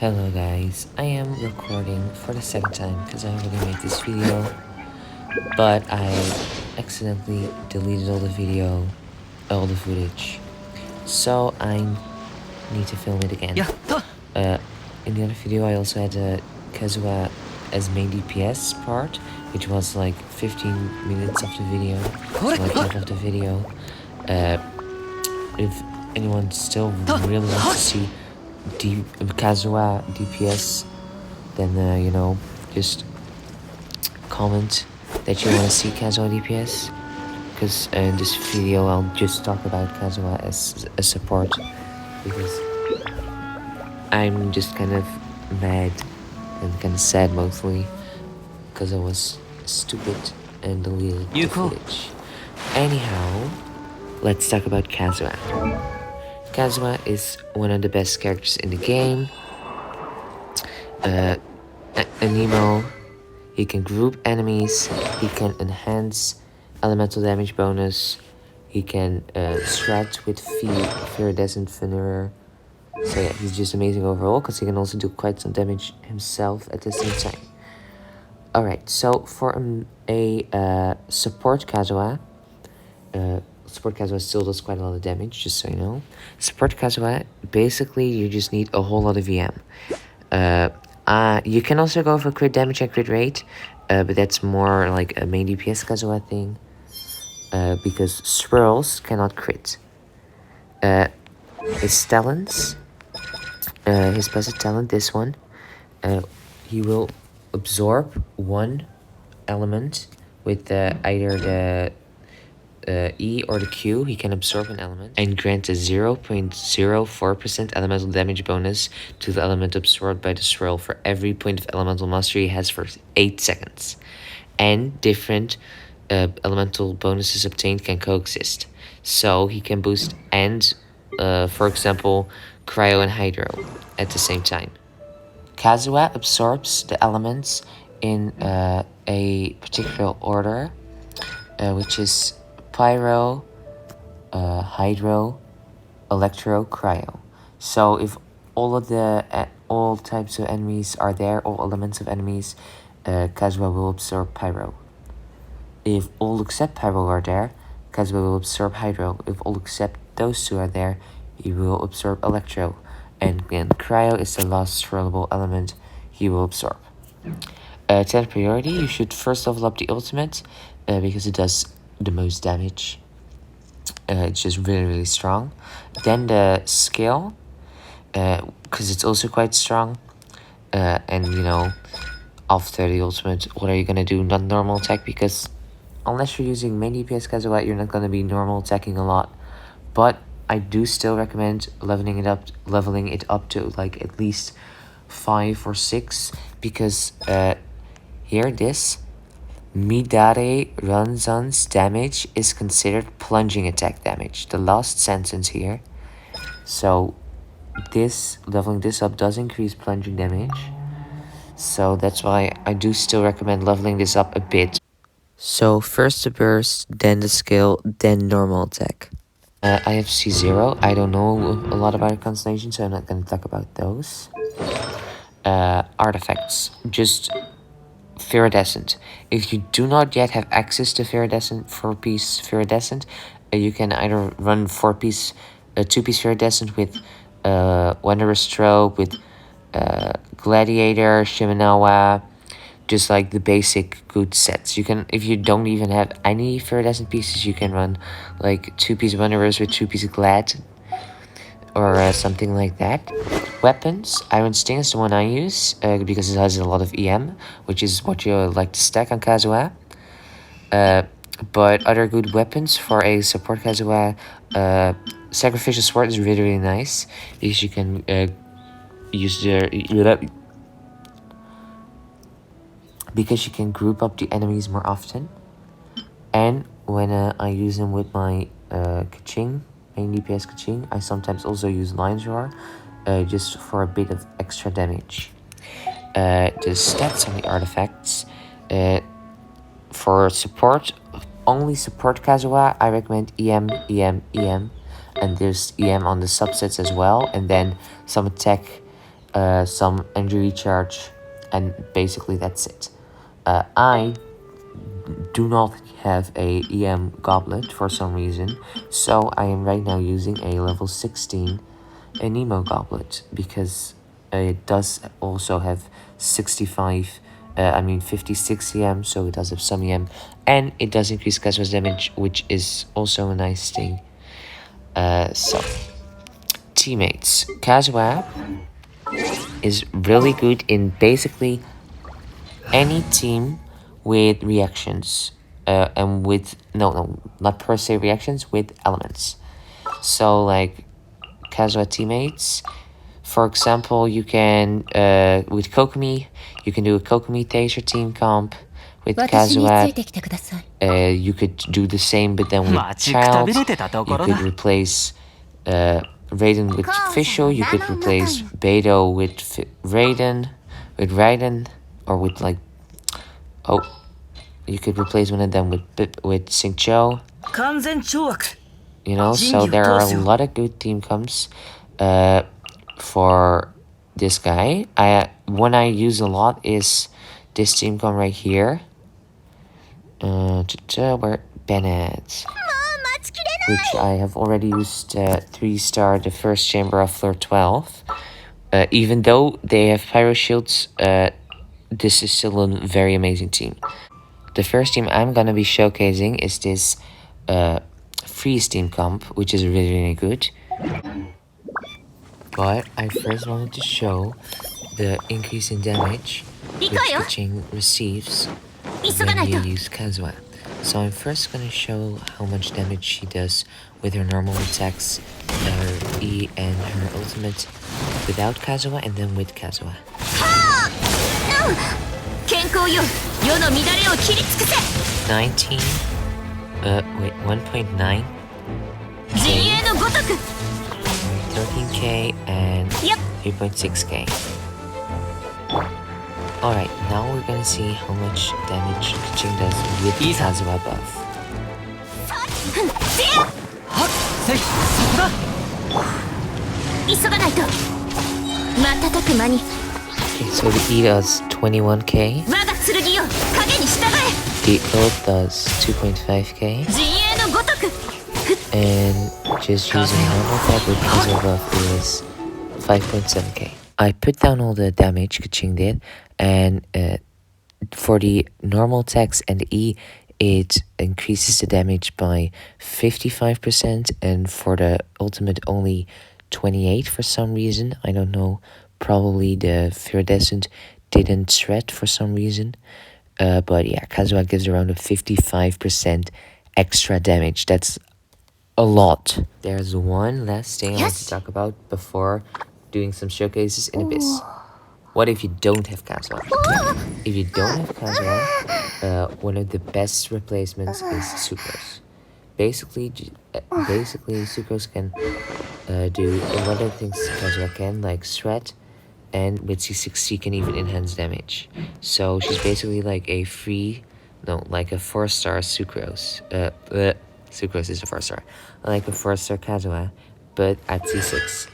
Hello guys, I am recording for the second time because I already made this video, but I accidentally deleted all the footage, so I need to film it again. In the other video I also had Kazuha as main DPS part, which was like 15 minutes of the video, so like half of the video. If anyone still really wants to see Kazuha DPS, then just comment that you want to see Kazuha DPS, because in this video I'll just talk about Kazuha as a support, because I'm just kind of mad and kind of sad mostly because I was stupid and deleted the footage. Anyhow, let's talk about Kazuha. Kazuha is one of the best characters in the game. Anemo, he can group enemies, he can enhance elemental damage bonus, he can shred with Viridescent Veneer. So yeah, he's just amazing overall because he can also do quite some damage himself at the same time. Alright, so for a support Kazuha, support Kazuha still does quite a lot of damage, just so you know. Support Kazuha, basically you just need a whole lot of VM. You can also go for crit damage and crit rate, but that's more like a main DPS Kazuha thing, because swirls cannot crit. His talents, his passive talent, this one, he will absorb one element with either the E or the Q. He can absorb an element and grant a 0.04% elemental damage bonus to the element absorbed by the swirl for every point of elemental mastery he has for 8 seconds. And different elemental bonuses obtained can coexist. So he can boost for example, Cryo and Hydro at the same time. Kazuha absorbs the elements in a particular order, which is Pyro, Hydro, Electro, Cryo. So if all types of enemies are there, all elements of enemies, Kazuha will absorb Pyro. If all except Pyro are there, Kazuha will absorb Hydro. If all except those two are there, he will absorb Electro. And again, Cryo is the last swirlable element he will absorb. 10th priority, you should first level up the ultimate, because it does the most damage. It's just really strong. Then the skill, because it's also quite strong. And after the ultimate, what are you gonna do? Not normal attack, because unless you're using main DPS Kazuha, you're not gonna be normal attacking a lot. But I do still recommend leveling it up to like at least 5 or 6, because here this Midare Ranzan's damage is considered plunging attack damage, the last sentence here. So leveling this up does increase plunging damage, so that's why I do still recommend leveling this up a bit. So first the burst, then the skill, then normal attack. I have C0. I don't know a lot about constellation, so I'm not going to talk about those. Artifacts. Just Viridescent. If you do not yet have access to 4-piece Viridescent, you can either run 2-piece Viridescent with Wanderer's Strobe, with Gladiator, Shimenawa, just like the basic good sets. You can, if you don't even have any Viridescent pieces, you can run like 2-piece Wanderers with 2-piece Glad, or something like that. Weapons, Iron Sting is the one I use, because it has a lot of EM, which is what you like to stack on Kazuha. But other good weapons for a support Kazuha, Sacrificial Sword is really nice, because you can because you can group up the enemies more often. And when I use them with my Keqing, main DPS Keqing, I sometimes also use Lion's Roar, just for a bit of extra damage. The stats on the artifacts, for support, only support Kazuha, I recommend EM, and there's EM on the subsets as well, and then some attack some injury charge, and basically that's it. I do not have a EM goblet for some reason, so I am right now using a level 16 Nemo goblet because it does also have 56 EM, so it does have some EM, and it does increase Kazuha's damage, which is also a nice thing. So, teammates. Kazuha is really good in basically any team with reactions. And with, no, not per se reactions, with elements. So, like, Kazuha teammates, for example, you can, with Kokomi, you can do a Kokomi Taser team comp. With Kazuha, you could do the same, but then with Child. You could replace Raiden with Fischl. You could replace Beidou with Raiden, or with like, you could replace one of them with Xingqiu. You know, so there are a lot of good team comps for this guy. One I use a lot is this team comp right here. Where Bennett, which I have already used 3-star the first chamber of Floor 12. Even though they have Pyro Shields, this is still a very amazing team. The first team I'm gonna be showcasing is this Freeze team comp, which is really, really good. But I first wanted to show the increase in damage which Keqing receives when you use Kazuha. So I'm first gonna show how much damage she does with her normal attacks, her E and her ultimate without Kazuha, and then with Kazuha. 19, 1.9 13k and 3.6k. Alright, now we're gonna see how much damage Keqing does with Kazuha buff. Okay, so the E does 21k. The ult does 2.5k. And just using normal attack with Kazuha buff is 5.7k. I put down all the damage Keqing did, and for the normal attacks and the E, it increases the damage by 55%, and for the ultimate only 28 for some reason. I don't know, probably the Viridescent didn't shred for some reason. But yeah, Kazuha gives around a 55% extra damage. That's a lot. There's one last thing I want to talk about before doing some showcases in Abyss. What if you don't have Kazuha? If you don't have Kazuha, one of the best replacements is Sucrose. Basically, Sucrose can do a lot of things Kazuha can, like shred, and with C6 she can even enhance damage. So she's basically like a 4-star Sucrose. Sucrose is a 4-star. Like a 4-star Kazuha, but at C6.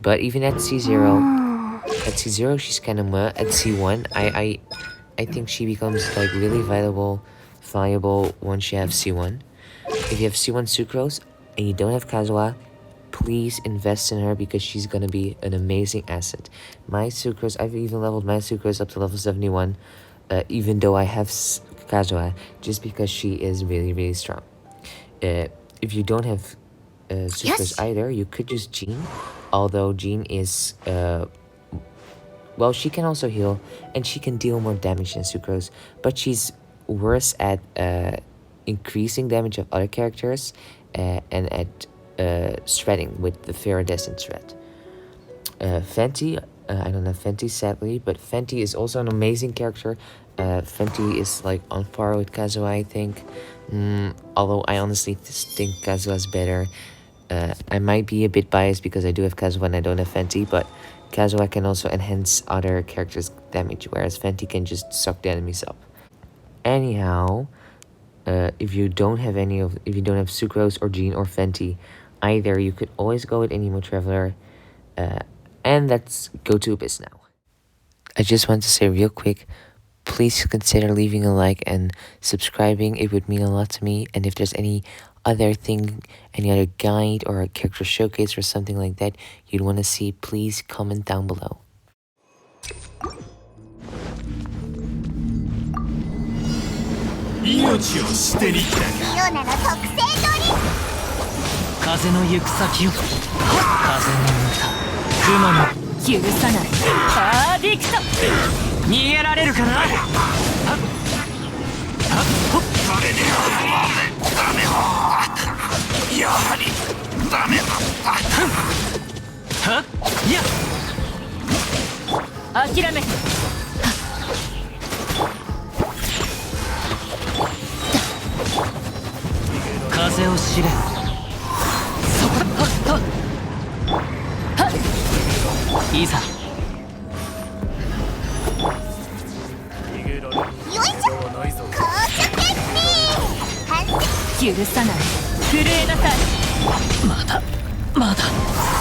But even at C0, she's kind of meh. At C1, I think she becomes like really viable once you have C1. If you have C1 Sucrose and you don't have Kazuha, please invest in her because she's gonna be an amazing asset. My Sucrose, I've even leveled my Sucrose up to level 71, even though I have Kazuha, just because she is really, really strong. If you don't have Sucrose either, you could use Jean, although Jean is, well, she can also heal, and she can deal more damage than Sucrose, but she's worse at increasing damage of other characters, and at shredding with the Viridescent shred. Fenty, I don't have Fenty sadly, but Fenty is also an amazing character. Fenty is like on par with Kazuha, I think. Although I honestly think Kazuha is better. I might be a bit biased because I do have Kazuha and I don't have Fenty, but Kazuha can also enhance other characters' damage, whereas Fenty can just suck the enemies up. Anyhow, if you don't have Sucrose or Jean or Fenty either, you could always go with Anemo Traveler. And let's go to Abyss now. I just want to say real quick, please consider leaving a like and subscribing. It would mean a lot to me. And if there's any other thing, any other guide or a character showcase or something like that you'd want to see, please comment down below. 命を捨てに来たか。イオナの特製ドリンク。風の行く先を。風の歌。雲の許さないアーディクト。逃げられるかな。はっはっほっ。ダメだ。やはりダメだ。はっいや。諦めて。風を知れ。そこだ。はっはっ。いざ。よいしょ。高速決定。完成。許さない震えなさい。まだ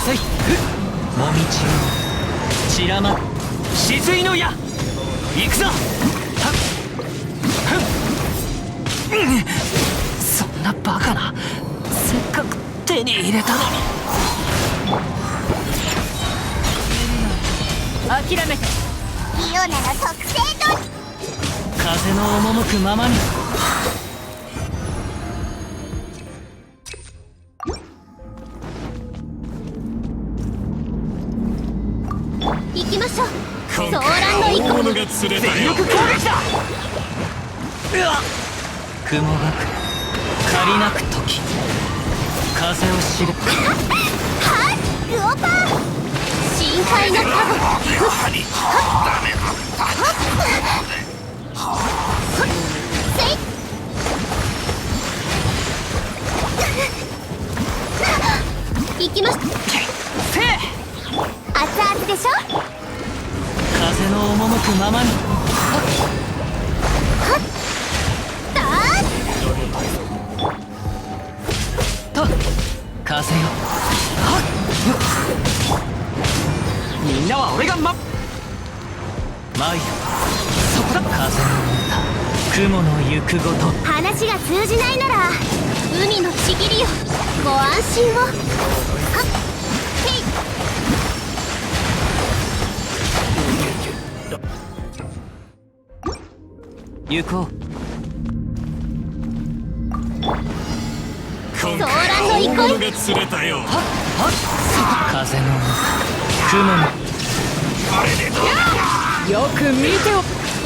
せいもみちを散らま止水の矢行くぞ。はっはっ、そんなバカな。せっかく手に入れたのに。諦めて。イオナの特製ドリンク。風の赴くままに。行きましょう。ソーランの大物が釣れたよ。全力攻撃だ。うわっ雲がく借りなく時風を知れ。はっグオパー深海のタゴ。やはりダメだ。せい行きました。せい熱々でしょ。風の赴くままに。はっだーと風よ。はっみんなは俺がマイルそこだ。風の歌雲の行くごと。話が通じないなら海のちぎりよ。ご安心を。はっへい。行こう。ソーランの憩い。が釣れたよ。はっはっ風の雲のあれでどうだ。よく見てお。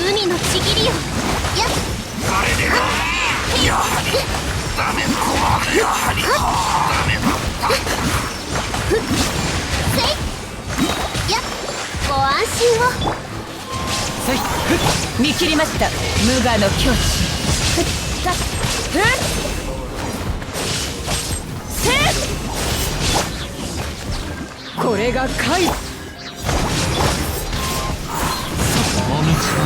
海のちぎりよ。やっあれでどうだ。やはりダメだ。やはりダメだ。せいやっご安心を。せい見切りました無我の境地。これが怪。もみちは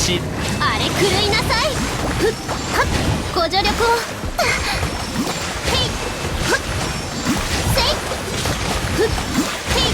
ちあれ狂いなさい。ふっはっご助力を。へいふっせいふっへい